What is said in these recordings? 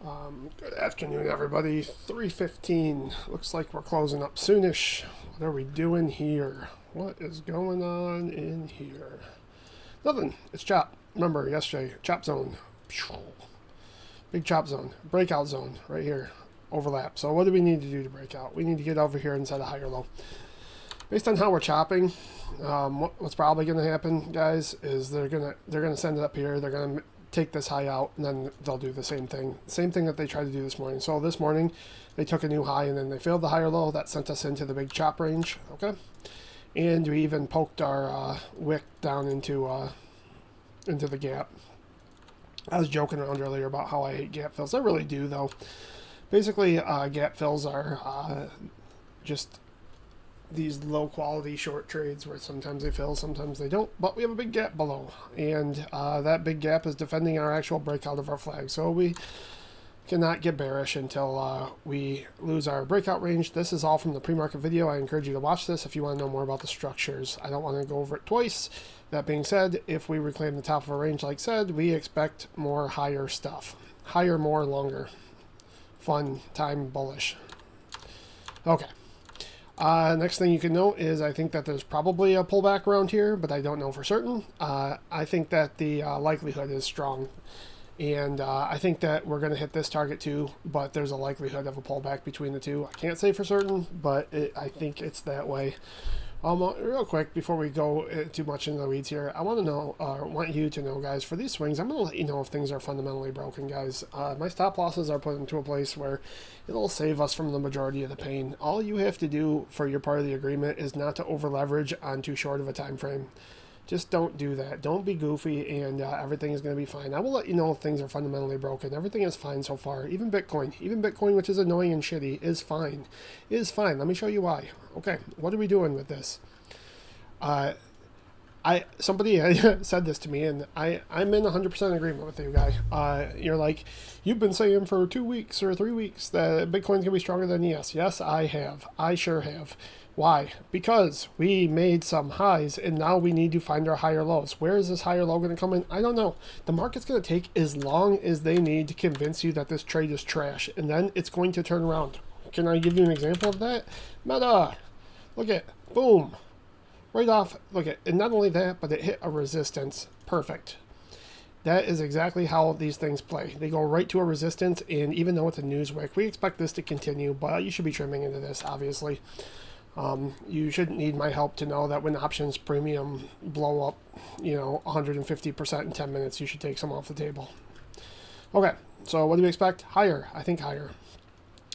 Good afternoon, everybody. 3:15. Looks like we're closing up soonish. What are we doing here? What is going on in here? Nothing. It's chop. Remember yesterday, chop zone. Big chop zone. Breakout zone right here. Overlap. So what do we need to do to break out? We need to get over here and set a higher low. Based on how we're chopping, what's probably going to happen, guys, is they're gonna send it up here. They're gonna take this high out, and then they'll do the same thing that they tried to do this morning. So this morning they took a new high and then they failed the higher low. That sent us into the big chop range. Okay, and we even poked our wick down into the gap. I was joking around earlier about how I hate gap fills. I really do, though. Basically, gap fills are just these low quality short trades where sometimes they fill, sometimes they don't, but we have a big gap below, and that big gap is defending our actual breakout of our flag. So we cannot get bearish until we lose our breakout range. This is all from the pre-market video. I encourage you to watch this if you want to know more about the structures. I don't want to go over it twice. That being said, if we reclaim the top of our range, like said, we expect more higher stuff. Higher, more, longer. Fun, time, bullish. Okay. Next thing you can note is I think that there's probably a pullback around here, but I don't know for certain. I think that the likelihood is strong. And I think that we're going to hit this target too, but there's a likelihood of a pullback between the two. I can't say for certain, but I think it's that way. Real quick, before we go too much into the weeds here, I want you to know, guys, for these swings, I'm going to let you know if things are fundamentally broken, guys. My stop losses are put into a place where it'll save us from the majority of the pain. All you have to do for your part of the agreement is not to over leverage on too short of a time frame. Just don't do that. Don't be goofy, and everything is going to be fine. I will let you know if things are fundamentally broken. Everything is fine so far. Even Bitcoin, which is annoying and shitty, is fine. Is fine. Let me show you why. Okay, what are we doing with this? Somebody said this to me, and I'm in 100% agreement with you, guy. You're like, you've been saying for 2 weeks or 3 weeks that Bitcoin's going to be stronger than ES. Yes, I have. I sure have. Why? Because we made some highs, and now we need to find our higher lows. Where is this higher low going to come in? I don't know. The market's going to take as long as they need to convince you that this trade is trash, and then it's going to turn around. Can I give you an example of that? Meta. Look at, boom. Right off, look at, and not only that, but it hit a resistance. Perfect. That is exactly how these things play. They go right to a resistance, and even though it's a news wick, we expect this to continue, but you should be trimming into this, obviously. You shouldn't need my help to know that when options premium blow up, 150% in 10 minutes, you should take some off the table. Okay, so what do we expect? Higher. I think higher.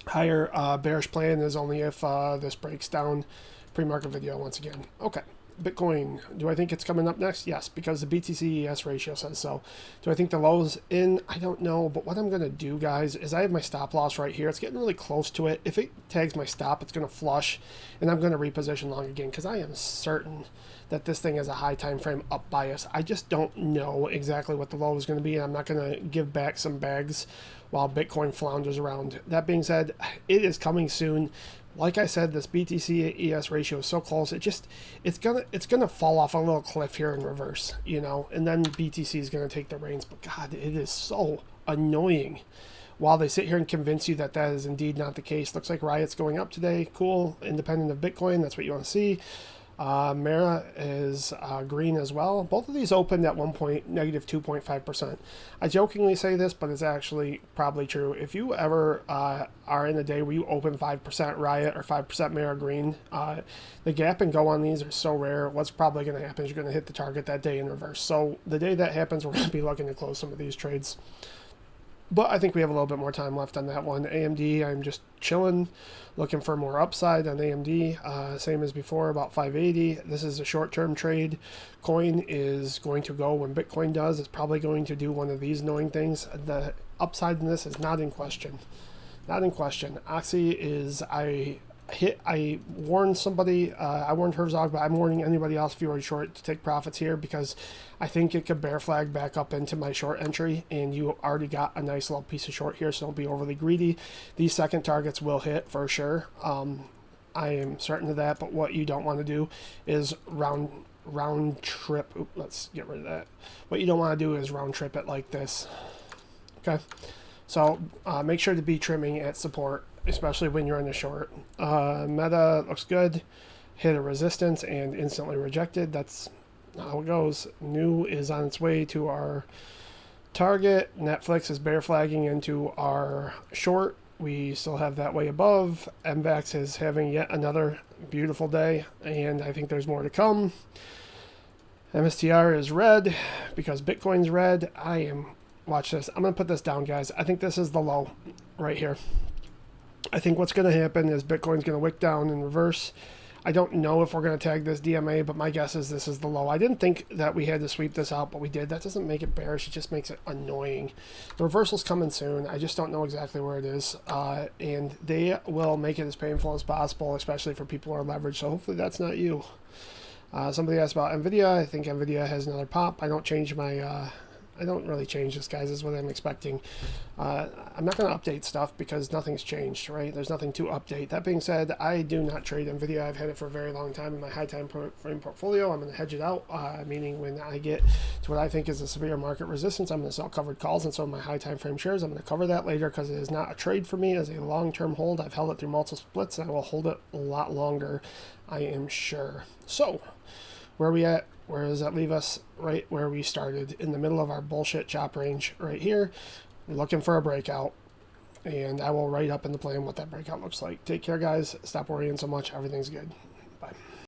Higher bearish plan is only if this breaks down. Pre-market video once again. Okay. Bitcoin, do I think it's coming up next? Yes, because the BTC-ES ratio says so. Do I think the low's in? I don't know, but what I'm going to do, guys, is I have my stop loss right here. It's getting really close to it. If it tags my stop, it's going to flush, and I'm going to reposition long again, because I am certain that this thing has a high time frame up bias. I just don't know exactly what the low is going to be, and I'm not going to give back some bags while Bitcoin flounders around. That being said, it is coming soon. Like I said, this BTC-ES ratio is so close. It's gonna fall off a little cliff here in reverse, and then BTC is gonna take the reins. But God, it is so annoying. While they sit here and convince you that that is indeed not the case. Looks like Riot's going up today. Cool, independent of Bitcoin. That's what you want to see. Mara is green as well. Both of these opened at one point negative 2.5%. I jokingly say this, but it's actually probably true. If you ever are in a day where you open 5% Riot or 5% Mara green, the gap and go on these are so rare. What's probably going to happen is you're going to hit the target that day in reverse. So the day that happens, we're going to be looking to close some of these trades. But I think we have a little bit more time left on that one. AMD, I'm just chilling, looking for more upside on AMD. Same as before, about 580. This is a short-term trade. Coin is going to go when Bitcoin does. It's probably going to do one of these annoying things. The upside in this is not in question. Not in question. Oxy is, I warned somebody, I warned Herzog, but I'm warning anybody else if you are short to take profits here, because I think it could bear flag back up into my short entry, and you already got a nice little piece of short here, so don't be overly greedy. These second targets will hit for sure. I am certain of that, but what you don't want to do is round trip. Let's get rid of that. What you don't want to do is round trip it like this. Okay. So make sure to be trimming at support, especially when you're in the short. Meta looks good. Hit a resistance and instantly rejected. That's how it goes. New is on its way to our target. Netflix is bear flagging into our short. We still have that way above. MVAX is having yet another beautiful day, and I think there's more to come. MSTR is red because Bitcoin's red. Watch this. I'm going to put this down, guys. I think this is the low right here. I think what's going to happen is Bitcoin's going to wick down in reverse. I don't know if we're going to tag this DMA, but my guess is this is the low. I didn't think that we had to sweep this out, but we did. That doesn't make it bearish. It just makes it annoying. The reversal's coming soon. I just don't know exactly where it is. And they will make it as painful as possible, especially for people who are leveraged. So hopefully that's not you. Somebody asked about NVIDIA. I think NVIDIA has another pop. I don't change my... I don't really change this, guys. This is what I'm expecting. I'm not going to update stuff because nothing's changed, right? There's nothing to update. That being said, I do not trade NVIDIA. I've had it for a very long time in my high time frame portfolio. I'm going to hedge it out, meaning when I get to what I think is a severe market resistance, I'm going to sell covered calls and some of my high time frame shares. I'm going to cover that later because it is not a trade for me. It is a long-term hold. I've held it through multiple splits, and I will hold it a lot longer, I am sure. So, where are we at? Where does that leave us? Right where we started, in the middle of our bullshit chop range right here. We're looking for a breakout, and I will write up in the plan what that breakout looks like. Take care, guys. Stop worrying so much. Everything's good. Bye.